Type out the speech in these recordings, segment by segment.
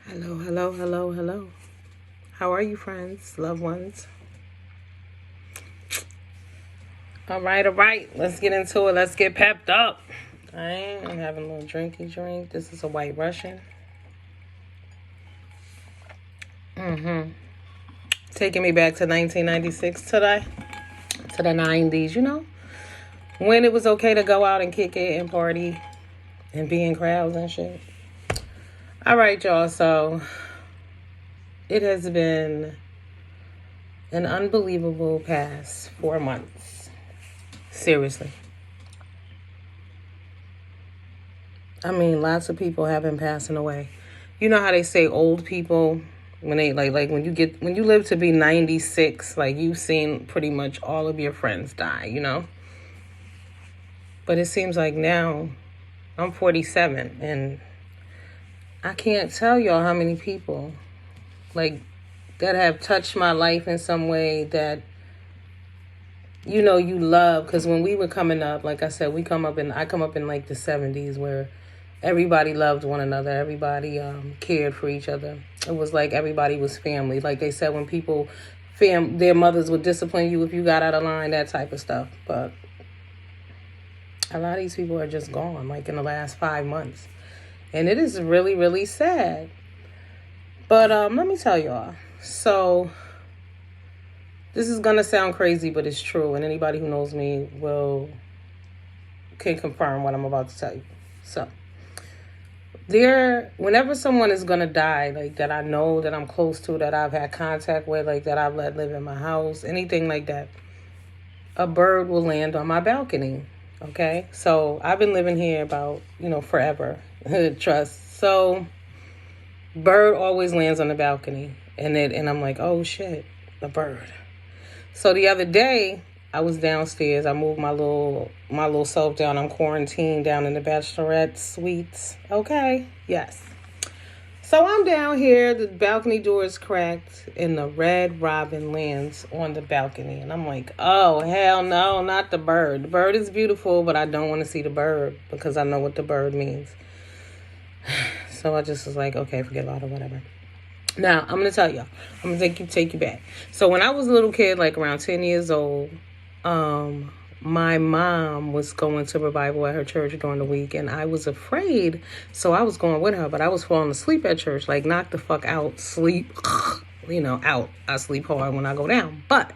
Hello, hello, hello, hello. How are you, friends, loved ones? All right, all right. Let's get into it. Let's get pepped up. I'm having a little drinky drink. This is a White Russian. Taking me back to 1996 today, to the 90s, when it was okay to go out and kick it and party and be in crowds and shit. All right, y'all. So it has been an unbelievable past 4 months. Seriously. I mean, lots of people have been passing away. You know how they say old people when they like when you live to be 96, like you've seen pretty much all of your friends die. But it seems like now I'm 47 and I can't tell y'all how many people like that have touched my life in some way that you love. Because when we were coming up, like I said, I come up in like the 70s where everybody loved one another. Everybody cared for each other. It was like everybody was family. Like they said, when people, their mothers would discipline you if you got out of line, that type of stuff. But a lot of these people are just gone, like in the last 5 months. And it is really, really sad. But let me tell y'all. So this is going to sound crazy, but it's true. And anybody who knows me can confirm what I'm about to tell you. So whenever someone is going to die, like that I know, that I'm close to, that I've had contact with, like that I've let live in my house, anything like that, a bird will land on my balcony. Okay. So I've been living here about, forever. Trust. So bird always lands on the balcony and I'm like, oh shit, a bird. So the other day I was downstairs. I moved my little self down. I'm quarantined down in the bachelorette suites. Okay. Yes. So I'm down here. The balcony door is cracked and the red robin lands on the balcony. And I'm like, oh, hell no, not the bird. The bird is beautiful, but I don't want to see the bird because I know what the bird means. So I just was like, okay, forget about it, whatever. Now, I'm going to tell y'all. I'm going to take you back. So when I was a little kid, like around 10 years old, my mom was going to revival at her church during the week, and I was afraid, so I was going with her, but I was falling asleep at church, like knock the fuck out, sleep, out. I sleep hard when I go down, but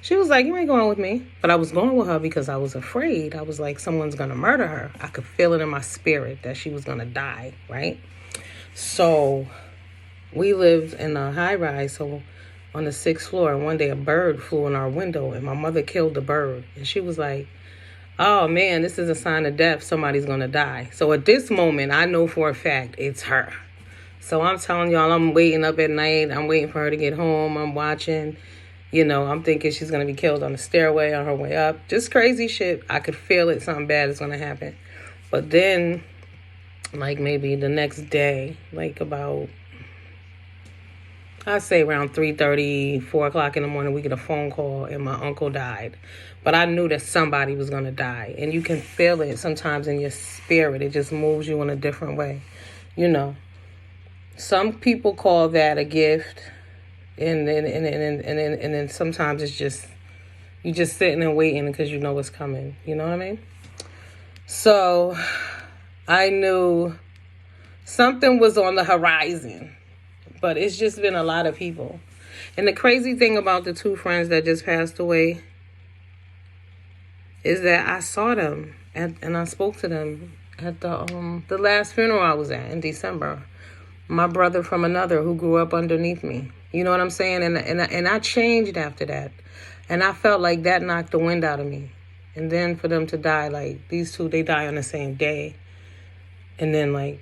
she was like, you ain't going with me. But I was going with her because I was afraid. I was like, someone's going to murder her. I could feel it in my spirit that she was going to die, right? So we lived in a high rise, so on the 6th floor, and one day a bird flew in our window, and my mother killed the bird. And she was like, oh man, this is a sign of death. Somebody's going to die. So at this moment, I know for a fact it's her. So I'm telling y'all, I'm waiting up at night. I'm waiting for her to get home. I'm watching. I'm thinking she's going to be killed on the stairway on her way up. Just crazy shit. I could feel it. Something bad is going to happen. But then, like maybe the next day, like about, I'd say around 3:30, 4 o'clock in the morning, we get a phone call and my uncle died. But I knew that somebody was going to die. And you can feel it sometimes in your spirit. It just moves you in a different way. Some people call that a gift. And then sometimes it's just, you just sitting and waiting because you know it's coming. You know what I mean? So I knew something was on the horizon. But it's just been a lot of people. And the crazy thing about the 2 friends that just passed away is that I saw them and I spoke to them at the last funeral I was at in December. My brother from another who grew up underneath me. You know what I'm saying? And I changed after that. And I felt like that knocked the wind out of me. And then for them to die, like these 2, they die on the same day. And then like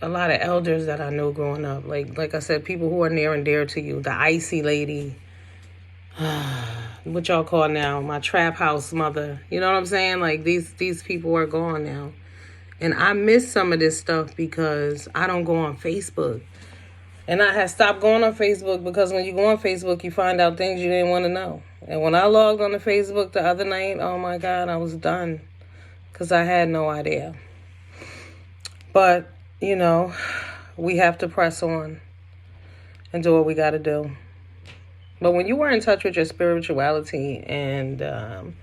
a lot of elders that I knew growing up, like I said, people who are near and dear to you, the icy lady, what y'all call now, my trap house mother. You know what I'm saying? Like these people are gone now. And I miss some of this stuff because I don't go on Facebook. And I had stopped going on Facebook because when you go on Facebook, you find out things you didn't want to know. And when I logged on to Facebook the other night, oh my God, I was done because I had no idea. But, we have to press on and do what we got to do. But when you are in touch with your spirituality and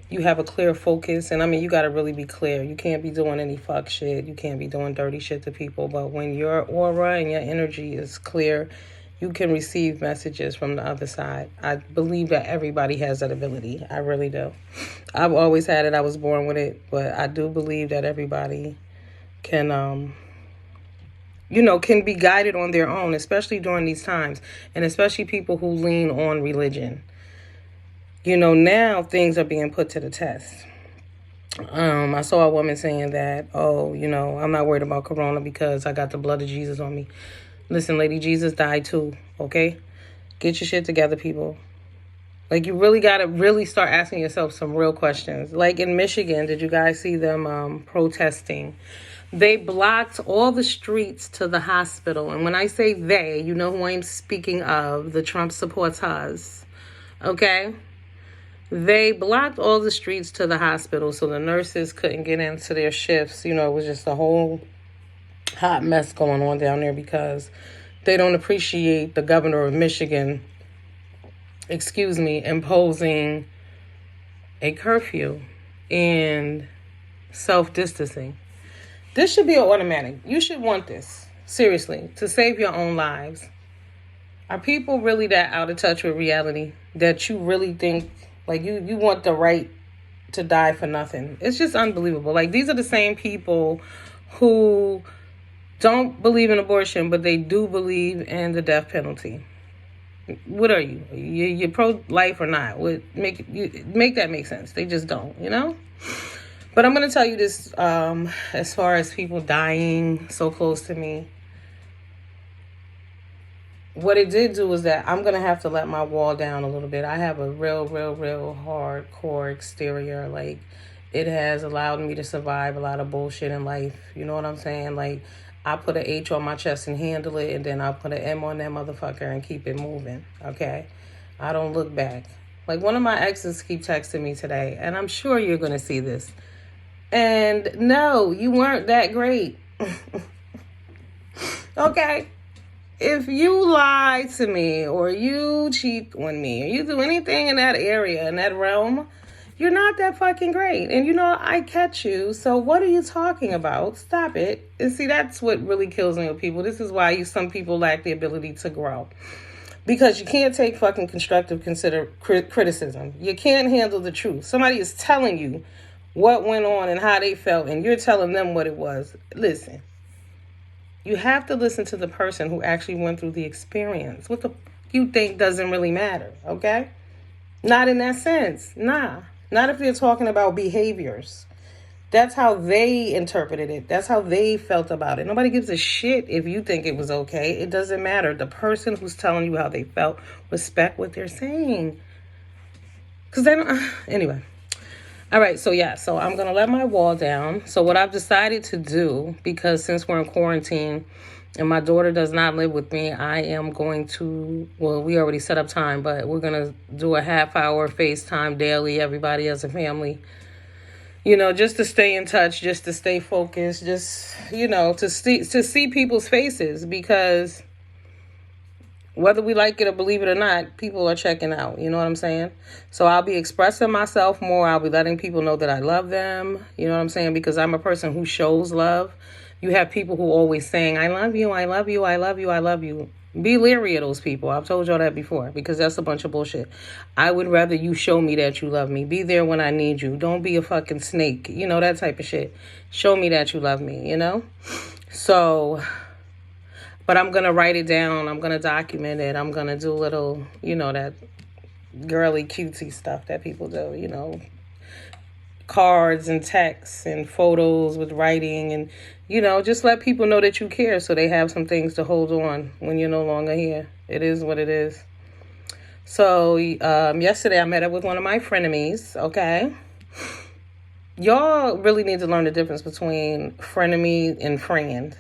you have a clear focus, and I mean, you got to really be clear. You can't be doing any fuck shit. You can't be doing dirty shit to people. But when your aura and your energy is clear, you can receive messages from the other side. I believe that everybody has that ability. I really do. I've always had it. I was born with it. But I do believe that everybody can, can be guided on their own, especially during these times. And especially people who lean on religion. Now things are being put to the test. I saw a woman saying that, I'm not worried about corona because I got the blood of Jesus on me. Listen, lady, Jesus died too, okay? Get your shit together, people. Like, you really got to really start asking yourself some real questions. Like in Michigan, did you guys see them protesting? They blocked all the streets to the hospital. And when I say they, you know who I'm speaking of, the Trump supporters, okay? They blocked all the streets to the hospital so the nurses couldn't get into their shifts. It was just a whole hot mess going on down there because they don't appreciate the governor of Michigan, imposing a curfew and self-distancing. This should be an automatic. You should want this, seriously, to save your own lives. Are people really that out of touch with reality that you really think, like, you want the right to die for nothing? It's just unbelievable. Like, these are the same people who don't believe in abortion, but they do believe in the death penalty. What are you? You're pro-life or not? Make that make sense. They just don't, But I'm going to tell you this, as far as people dying so close to me. What it did do is that I'm going to have to let my wall down a little bit. I have a real hardcore exterior. Like, it has allowed me to survive a lot of bullshit in life. You know what I'm saying? Like, I put an H on my chest and handle it, and then I'll put an M on that motherfucker and keep it moving, okay? I don't look back. Like, one of my exes keep texting me today, and I'm sure you're going to see this. And no, you weren't that great. Okay? If you lie to me or you cheat on me or you do anything in that area, in that realm, you're not that fucking great. And I catch you. So what are you talking about? Stop it. And see, that's what really kills me with people. This is why some people lack the ability to grow. Because you can't take fucking constructive criticism. You can't handle the truth. Somebody is telling you what went on and how they felt, and you're telling them what it was. Listen. You have to listen to the person who actually went through the experience. What the you think doesn't really matter, okay? Not in that sense. Nah. Not if they're talking about behaviors. That's how they interpreted it. That's how they felt about it. Nobody gives a shit if you think it was okay. It doesn't matter. The person who's telling you how they felt, respect what they're saying. Because they don't... Anyway. All right, so I'm going to let my wall down. So what I've decided to do, because since we're in quarantine and my daughter does not live with me, I am going to, we already set up time, but we're going to do a half-hour FaceTime daily, everybody as a family, just to stay in touch, just to stay focused, just, to see people's faces, because whether we like it or believe it or not, people are checking out. You know what I'm saying? So I'll be expressing myself more. I'll be letting people know that I love them. You know what I'm saying? Because I'm a person who shows love. You have people who always saying, I love you, I love you, I love you, I love you. Be leery of those people. I've told y'all that before, because that's a bunch of bullshit. I would rather you show me that you love me. Be there when I need you. Don't be a fucking snake. That type of shit. Show me that you love me, So... But I'm going to write it down. I'm going to document it. I'm going to do little, that girly cutesy stuff that people do, cards and texts and photos with writing and, just let people know that you care so they have some things to hold on when you're no longer here. It is what it is. So yesterday I met up with one of my frenemies, okay? Y'all really need to learn the difference between frenemy and friend.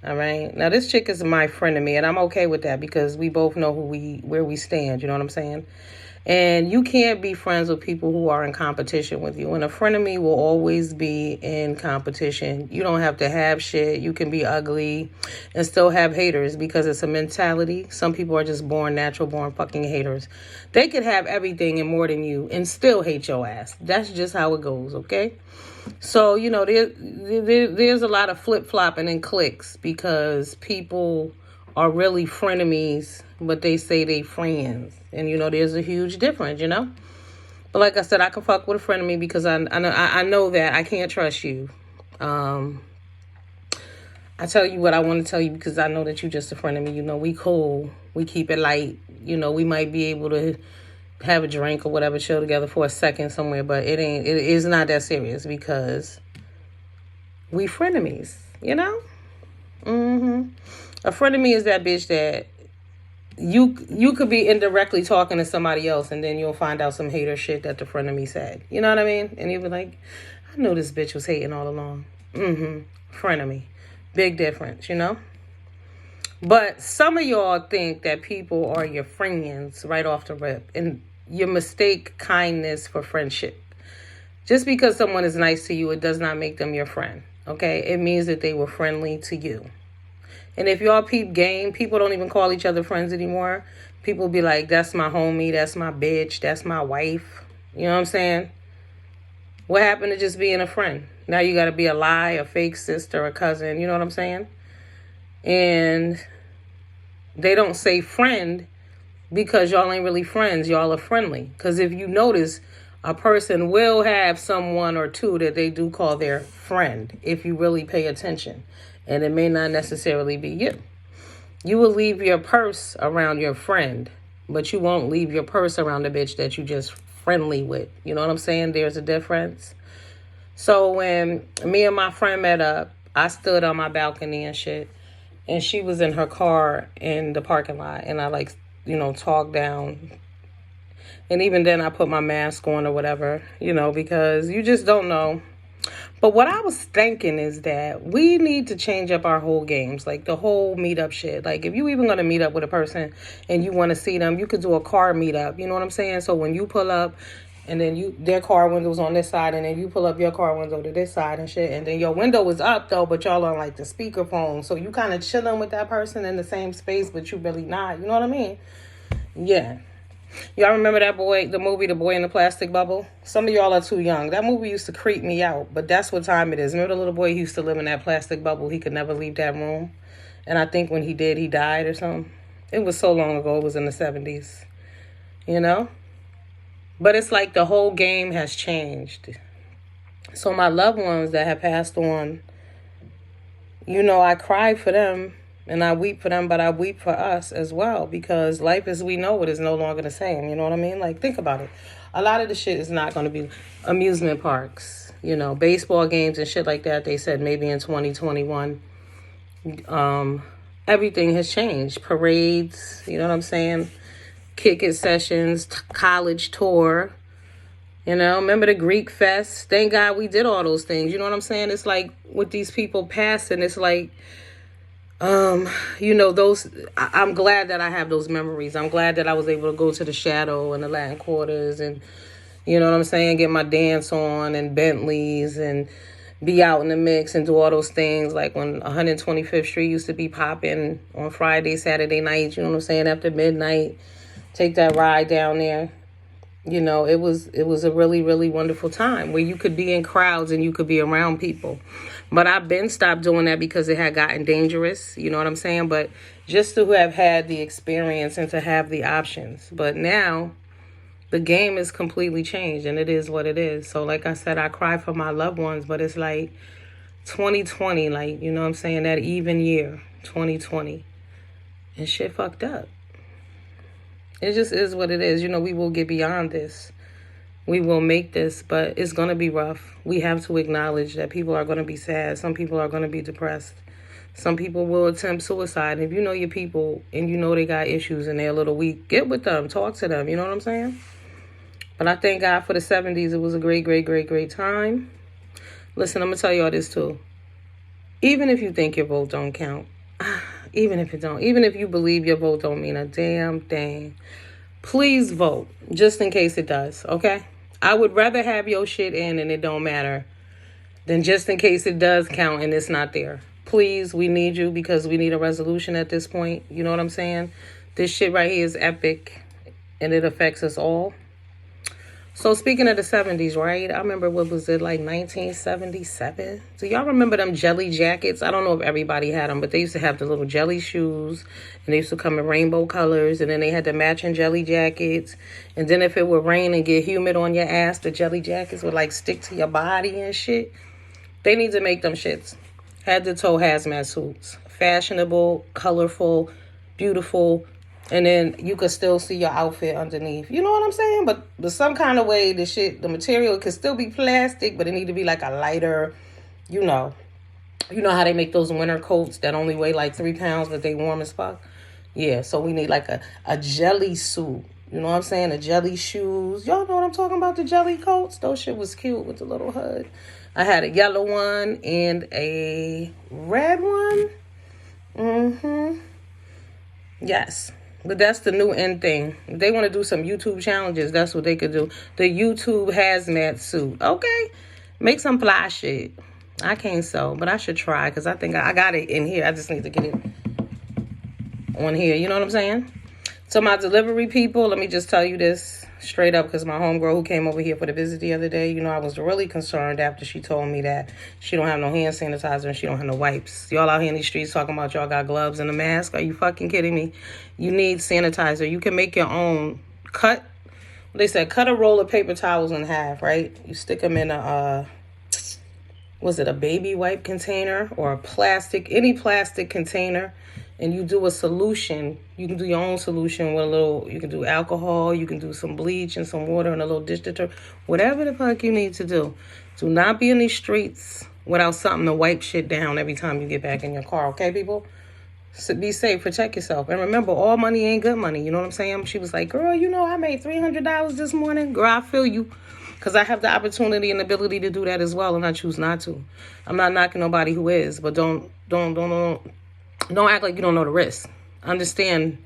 All right. Now, this chick is my frenemy, and I'm okay with that because we both know where we stand. You know what I'm saying? And you can't be friends with people who are in competition with you. And a frenemy will always be in competition. You don't have to have shit. You can be ugly and still have haters because it's a mentality. Some people are just natural born fucking haters. They could have everything and more than you and still hate your ass. That's just how it goes, okay? So, there's a lot of flip-flopping and clicks because people are really frenemies, but they say they friends. And, there's a huge difference, But like I said, I can fuck with a frenemy because I know that I can't trust you. I tell you what I want to tell you because I know that you're just a friend of me. We cool. We keep it light. We might be able to have a drink or whatever, chill together for a second somewhere, but it is not that serious because we frenemies, A frenemy is that bitch that you could be indirectly talking to somebody else and then you'll find out some hater shit that the frenemy said. You know what I mean? And you'll be like, I know this bitch was hating all along. Frenemy. Big difference, But some of y'all think that people are your friends right off the rip. And you mistake kindness for friendship. Just because someone is nice to you, it does not make them your friend. Okay? It means that they were friendly to you. And if y'all peep game, people don't even call each other friends anymore. People be like, that's my homie, that's my bitch, that's my wife. You know what I'm saying? What happened to just being a friend? Now you got to be a lie, a fake sister, a cousin. You know what I'm saying? And they don't say friend because y'all ain't really friends. Y'all are friendly. Because if you notice, a person will have someone or two that they do call their friend if you really pay attention. And it may not necessarily be you. You will leave your purse around your friend, but you won't leave your purse around the bitch that you just friendly with. You know what I'm saying? There's a difference. So when me and my friend met up, I stood on my balcony and shit. And she was in her car in the parking lot. And I talked down. And even then I put my mask on or whatever, because you just don't know. But what I was thinking is that we need to change up our whole games, like the whole meetup shit. Like if you even going to meet up with a person and you want to see them, you could do a car meetup. You know what I'm saying? So when you pull up and then their car window's on this side and then you pull up your car window to this side and shit. And then your window is up though, but y'all on like the speakerphone. So you kind of chilling with that person in the same space, but you really not. You know what I mean? Yeah. Y'all remember that the movie The Boy in the Plastic Bubble? Some of y'all are too young. That movie used to creep me out, but that's what time it is. Remember the little boy who used to live in that plastic bubble? He could never leave that room. And I think when he did, he died or something. It was so long ago. It was in the 70s. But it's like the whole game has changed. So my loved ones that have passed on, I cry for them. And I weep for them, but I weep for us as well because life as we know it is no longer the same. You know what I mean? Like, think about it. A lot of the shit is not going to be amusement parks, baseball games and shit like that. They said maybe in 2021, everything has changed. Parades, you know what I'm saying? Kick it sessions, college tour. Remember the Greek fest? Thank God we did all those things. You know what I'm saying? It's like with these people passing, it's like, I'm glad that I have those memories. I'm glad that I was able to go to the Shadow and the Latin Quarters and, you know what I'm saying, get my dance on and Bentleys and be out in the mix and do all those things. Like when 125th Street used to be popping on Friday, Saturday nights, you know what I'm saying, after midnight, take that ride down there. It was a really, really wonderful time where you could be in crowds and you could be around people. But I've been stopped doing that because it had gotten dangerous. You know what I'm saying? But just to have had the experience and to have the options. But now the game is completely changed and it is what it is. So like I said, I cry for my loved ones, but it's like 2020, like, you know what I'm saying? That even year, 2020. And shit fucked up. It just is what it is. We will get beyond this. We will make this, but it's going to be rough. We have to acknowledge that people are going to be sad. Some people are going to be depressed. Some people will attempt suicide. If you know your people and you know they got issues and they're a little weak, get with them. Talk to them. You know what I'm saying? But I thank God for the 70s. It was a great, great, great, great time. Listen, I'm going to tell y'all this too. Even if you think your vote don't count, even if it don't, even if you believe your vote don't mean a damn thing, Please vote, just in case it does, okay? I would rather have your shit in and it don't matter than just in case it does count and it's not there. Please, we need you because we need a resolution at this point. You know what I'm saying? This shit right here is epic and it affects us all. So speaking of the 70s, right? I remember, what was it, like 1977? Do y'all remember them jelly jackets? I don't know if everybody had them, but they used to have the little jelly shoes, and they used to come in rainbow colors, and then they had the matching jelly jackets. And then if it would rain and get humid on your ass, the jelly jackets would like stick to your body and shit. They need to make them shits. Head to toe hazmat suits. Fashionable, colorful, beautiful. And then you could still see your outfit underneath. You know what I'm saying? But some kind of way, the material could still be plastic, but it need to be like a lighter, you know how they make those winter coats that only weigh like 3 pounds, but they warm as fuck? Yeah, so we need like a jelly suit. You know what I'm saying? A jelly shoes. Y'all know what I'm talking about, the jelly coats? Those shit was cute with the little hood. I had a yellow one and a red one. Yes. But that's the new end thing. If they want to do some YouTube challenges, that's what they could do. The YouTube hazmat suit. Okay. Make some fly shit. I can't sew, but I should try because I think I got it in here. I just need to get it on here. You know what I'm saying? So my delivery people, let me just tell you this straight up, because my homegirl who came over here for the visit the other day, I was really concerned after she told me that she don't have no hand sanitizer and she don't have no wipes. Y'all out here in these streets talking about y'all got gloves and a mask. Are you fucking kidding me? You need sanitizer. You can make your own. Cut a roll of paper towels in half, right? You stick them in a baby wipe container or any plastic container, and you do a solution. You can do your own solution with you can do alcohol, you can do some bleach and some water and a little dish detergent, whatever the fuck you need to do. Do not be in these streets without something to wipe shit down every time you get back in your car, okay, people? So be safe, protect yourself. And remember, all money ain't good money, you know what I'm saying? She was like, girl, I made $300 this morning. Girl, I feel you. Because I have the opportunity and ability to do that as well, and I choose not to. I'm not knocking nobody who is, but don't act like you don't know the risk. Understand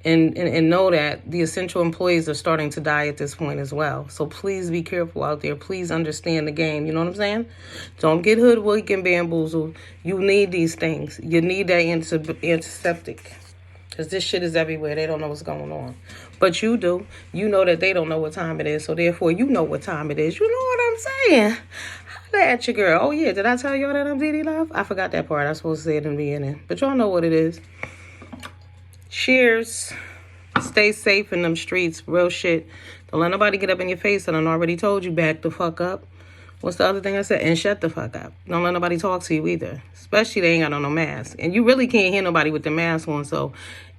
and know that the essential employees are starting to die at this point as well. So please be careful out there. Please understand the game. You know what I'm saying? Don't get hoodwinked and bamboozled. You need these things. You need that antiseptic. Because this shit is everywhere. They don't know what's going on. But you do. You know that they don't know what time it is. So therefore, you know what time it is. You know what I'm saying? Holla at your girl. Oh, yeah. Did I tell y'all that I'm Didi Love? I forgot that part. I was supposed to say it in the beginning. But y'all know what it is. Cheers. Stay safe in them streets. Real shit. Don't let nobody get up in your face. And I already told you, back the fuck up. What's the other thing I said? And shut the fuck up. Don't let nobody talk to you either. Especially they ain't got on no mask. And you really can't hear nobody with the mask on. So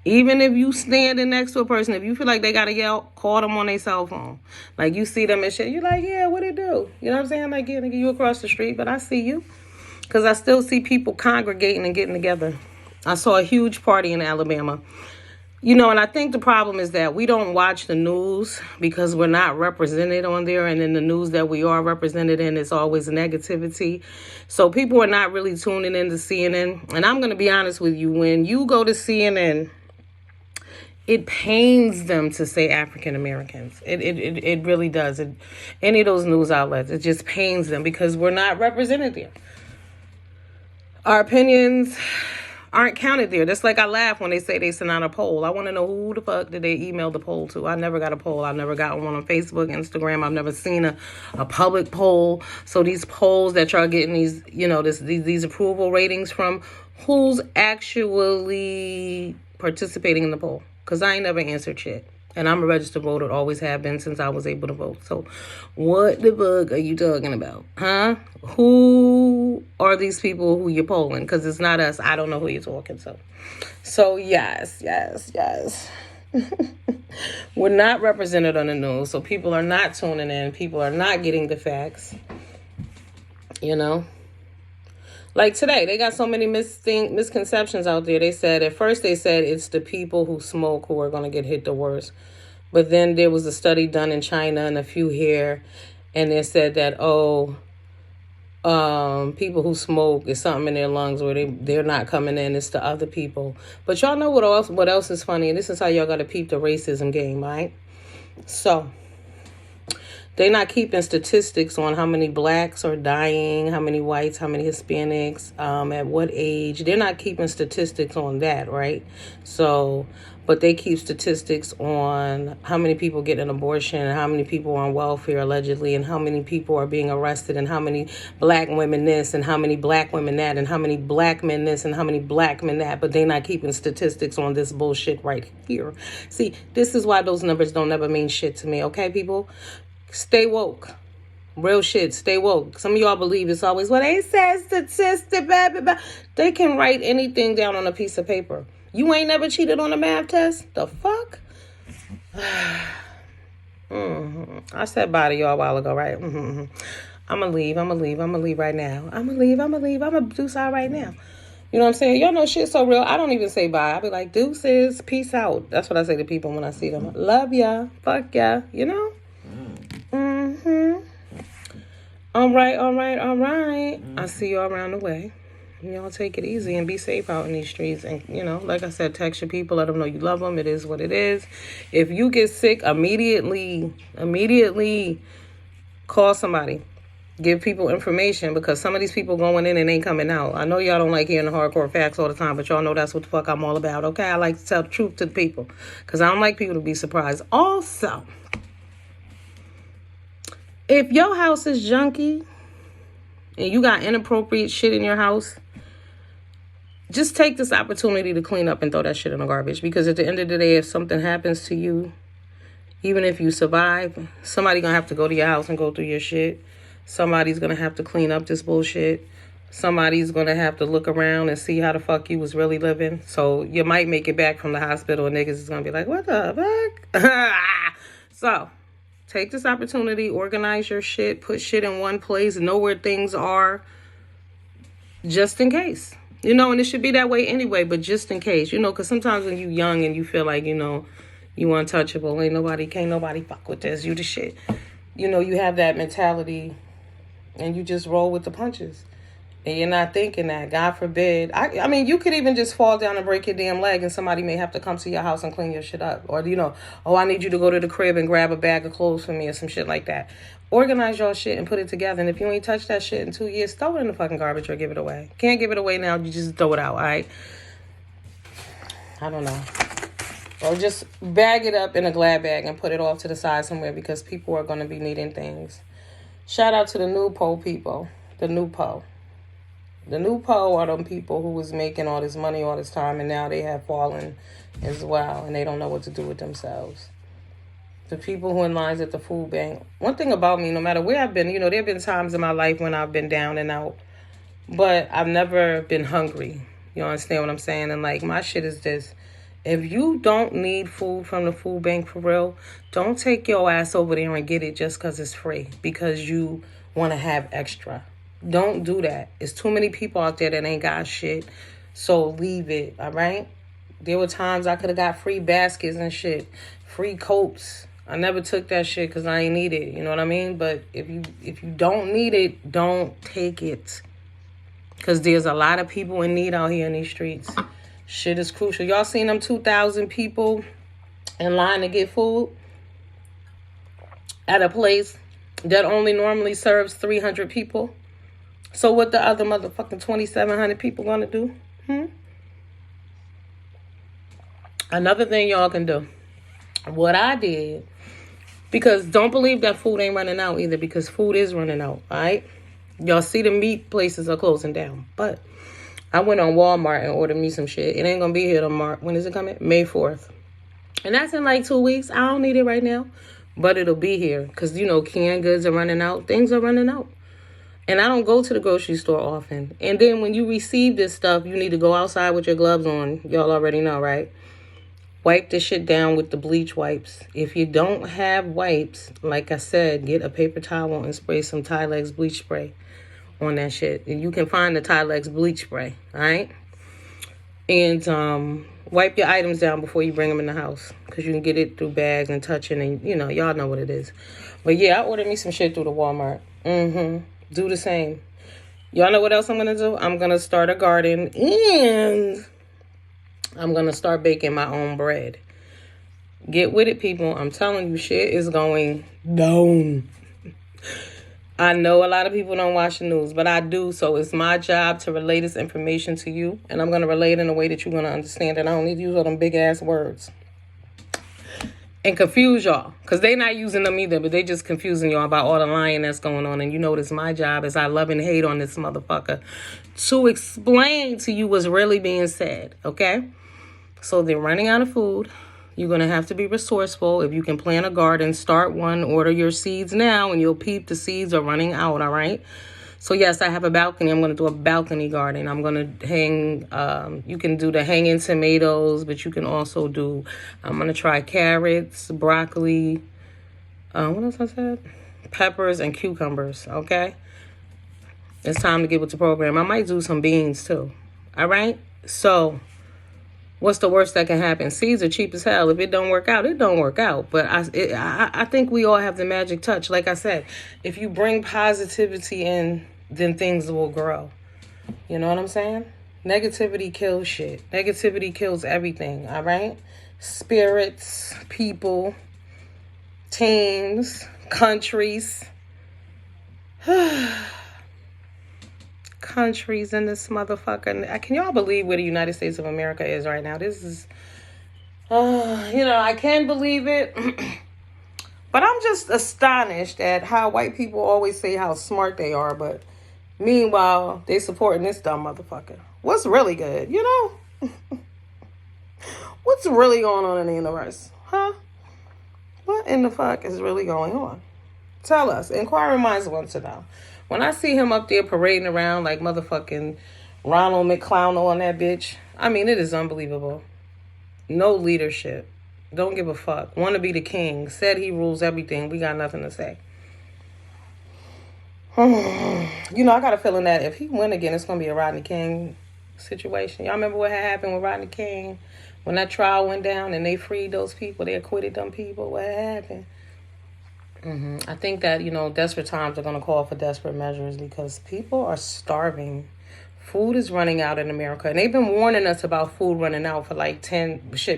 even if you standing next to a person, if you feel like they got to yell, call them on their cell phone. Like you see them and shit. You're like, yeah, what it do? You know what I'm saying? Like, yeah, nigga, you across the street, but I see you. Because I still see people congregating and getting together. I saw a huge party in Alabama. And I think the problem is that we don't watch the news because we're not represented on there. And in the news that we are represented in, it's always negativity. So people are not really tuning into CNN. And I'm going to be honest with you. When you go to CNN, it pains them to say African Americans. It really does. Any of those news outlets, it just pains them because we're not represented there. Our opinions aren't counted there. That's like I laugh when they say they sent out a poll. I want to know who the fuck did they email the poll to. I never got a poll. I've never got one on Facebook, Instagram. I've never seen a public poll. So these polls that y'all getting these, these approval ratings from, who's actually participating in the poll? Because I ain't never answered shit. And I'm a registered voter, always have been since I was able to vote. So what the fuck are you talking about? Huh? Who are these people who you're polling? Because it's not us. I don't know who you're talking to. So yes. We're not represented on the news. So people are not tuning in. People are not getting the facts. Like today, they got so many misconceptions out there. At first they said it's the people who smoke who are going to get hit the worst. But then there was a study done in China and a few here. And they said that, People who smoke, it's something in their lungs where they're not coming in. It's the other people. But y'all know what else is funny? And this is how y'all got to peep the racism game, right? So they're not keeping statistics on how many blacks are dying, how many whites, how many Hispanics, at what age. They're not keeping statistics on that, right? So, but they keep statistics on how many people get an abortion, and how many people are on welfare allegedly, and how many people are being arrested, and how many black women this, and how many black women that, and how many black men this, and how many black men that. But they're not keeping statistics on this bullshit right here. See, this is why those numbers don't ever mean shit to me, okay, people? Stay woke. Real shit. Stay woke. Some of y'all believe it's always, well, they said statistic, blah, blah, blah. They can write anything down on a piece of paper. You ain't never cheated on a math test? The fuck? I said bye to y'all a while ago, right? I'm going to leave right now. I'm going to do so right now. You know what I'm saying? Y'all know shit so real. I don't even say bye. I be like, deuces, peace out. That's what I say to people when I see them. Love ya. Fuck ya. You know? All right. I see y'all around the way. Y'all take it easy and be safe out in these streets. And, you know, like I said, text your people. Let them know you love them. It is what it is. If you get sick, immediately call somebody. Give people information, because some of these people going in and ain't coming out. I know y'all don't like hearing the hardcore facts all the time, but y'all know that's what the fuck I'm all about, okay? I like to tell the truth to the people, because I don't like people to be surprised. Also, if your house is junky and you got inappropriate shit in your house, just take this opportunity to clean up and throw that shit in the garbage. Because at the end of the day, if something happens to you, even if you survive, somebody's going to have to go to your house and go through your shit. Somebody's going to have to clean up this bullshit. Somebody's going to have to look around and see how the fuck you was really living. So you might make it back from the hospital and niggas is going to be like, what the fuck? So take this opportunity, organize your shit, put shit in one place, know where things are, just in case. You know, and it should be that way anyway, but just in case. You know, because sometimes when you young and you feel like, you know, you untouchable, can't nobody fuck with this, you the shit. You know, you have that mentality and you just roll with the punches. And you're not thinking that, God forbid. I mean, you could even just fall down and break your damn leg and somebody may have to come to your house and clean your shit up. Or, you know, oh, I need you to go to the crib and grab a bag of clothes for me or some shit like that. Organize your shit and put it together. And if you ain't touched that shit in 2 years, throw it in the fucking garbage or give it away. Can't give it away now, you just throw it out, all right? I don't know. Or just bag it up in a glad bag and put it off to the side somewhere, because people are going to be needing things. Shout out to the new PO people. The new PO. The new PO are them people who was making all this money all this time, and now they have fallen as well, and they don't know what to do with themselves. The people who in lines at the food bank. One thing about me, no matter where I've been, you know, there have been times in my life when I've been down and out, but I've never been hungry. You understand what I'm saying? And like, my shit is this. If you don't need food from the food bank for real, don't take your ass over there and get it just because it's free, because you want to have extra. Don't do that. It's too many people out there that ain't got shit. So leave it, all right? There were times I could have got free baskets and shit, free coats. I never took that shit because I ain't need it. You know what I mean? But if you don't need it, don't take it. Because there's a lot of people in need out here in these streets. Shit is crucial. Y'all seen them 2,000 people in line to get food at a place that only normally serves 300 people? So what the other motherfucking 2,700 people gonna do? Another thing y'all can do. What I did, because don't believe that food ain't running out either, because food is running out, all right? Y'all see the meat places are closing down. But I went on Walmart and ordered me some shit. It ain't gonna be here tomorrow. When is it coming? May 4th. And that's in like 2 weeks. I don't need it right now. But it'll be here. Because, you know, canned goods are running out. Things are running out. And I don't go to the grocery store often. And then when you receive this stuff, you need to go outside with your gloves on. Y'all already know, right? Wipe the shit down with the bleach wipes. If you don't have wipes, like I said, get a paper towel and spray some Tilex bleach spray on that shit. And you can find the Tilex bleach spray, all right? And wipe your items down before you bring them in the house, because you can get it through bags and touching, and, you know, y'all know what it is. But, yeah, I ordered me some shit through the Walmart. Do the same. Y'all know what else I'm going to do? I'm going to start a garden, and I'm going to start baking my own bread. Get with it, people. I'm telling you, shit is going down. I know a lot of people don't watch the news, but I do. So it's my job to relay this information to you. And I'm going to relay it in a way that you're going to understand it. I don't need to use all them big ass words and confuse y'all, because they not using them either, but they just confusing y'all about all the lying that's going on. And you know, it's my job, as I love and hate on this motherfucker, to explain to you what's really being said. Okay, so they're running out of food. You're gonna have to be resourceful. If you can plant a garden, start one. Order your seeds now, and you'll peep the seeds are running out. All right. So, yes, I have a balcony. I'm going to do a balcony garden. I'm going to hang, you can do the hanging tomatoes, but you can also do, I'm going to try carrots, broccoli, what else I said? Peppers and cucumbers, okay? It's time to get with the program. I might do some beans, too, all right? So, what's the worst that can happen? Seeds are cheap as hell. If it don't work out, it don't work out. But I think we all have the magic touch. Like I said, if you bring positivity in, then things will grow. You know what I'm saying? Negativity kills shit. Negativity kills everything, all right? Spirits, people, teams, countries. Countries in this motherfucker. Can y'all believe where the United States of America is right now? This is, I can't believe it. But I'm just astonished at how white people always say how smart they are, but meanwhile, they supporting this dumb motherfucker. What's really good, you know? What's really going on in the universe? Huh? What in the fuck is really going on? Tell us. Inquiring minds want to know. When I see him up there parading around like motherfucking Ronald McClown on that bitch, I mean, it is unbelievable. No leadership. Don't give a fuck. Want to be the king. Said he rules everything. We got nothing to say. You know, I got a feeling that if he win again, it's going to be a Rodney King situation. Y'all remember what had happened with Rodney King? When that trial went down and they freed those people, they acquitted them people, what happened? I think that, desperate times are going to call for desperate measures because people are starving. Food is running out in America. And they've been warning us about food running out for like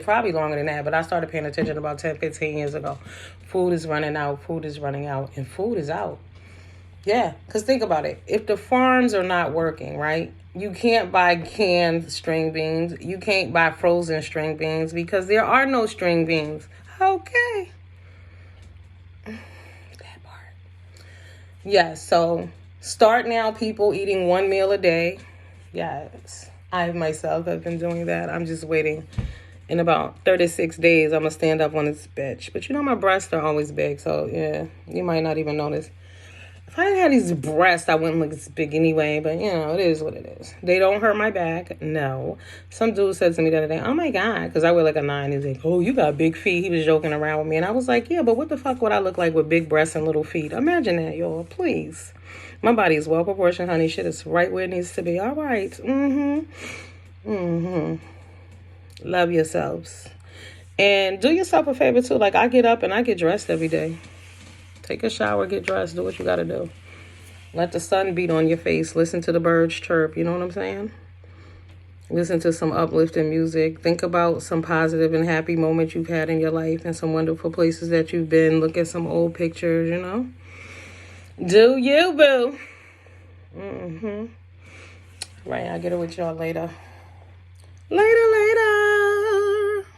probably longer than that. But I started paying attention about 10, 15 years ago. Food is running out. Food is running out. And food is out. Yeah, because think about it. If the farms are not working, right? You can't buy canned string beans. You can't buy frozen string beans because there are no string beans. Okay. That part. Yeah, so start now, people, eating one meal a day. Yes, I myself have been doing that. I'm just waiting. In about 36 days, I'm going to stand up on this bitch. But my breasts are always big, so yeah, you might not even notice. If I didn't have these breasts, I wouldn't look this big anyway, but it is what it is. They don't hurt my back, no. Some dude said to me the other day, oh my God, because I wear like a 9, he's like, oh, you got big feet. He was joking around with me, and I was like, yeah, but what the fuck would I look like with big breasts and little feet? Imagine that, y'all, please. My body is well proportioned, honey. Shit is right where it needs to be. All right. Love yourselves. And do yourself a favor, too. Like, I get up and I get dressed every day. Take a shower, get dressed, do what you got to do. Let the sun beat on your face. Listen to the birds chirp. You know what I'm saying? Listen to some uplifting music. Think about some positive and happy moments you've had in your life and some wonderful places that you've been. Look at some old pictures, Do you, boo. Right, I'll get it with y'all later. Later.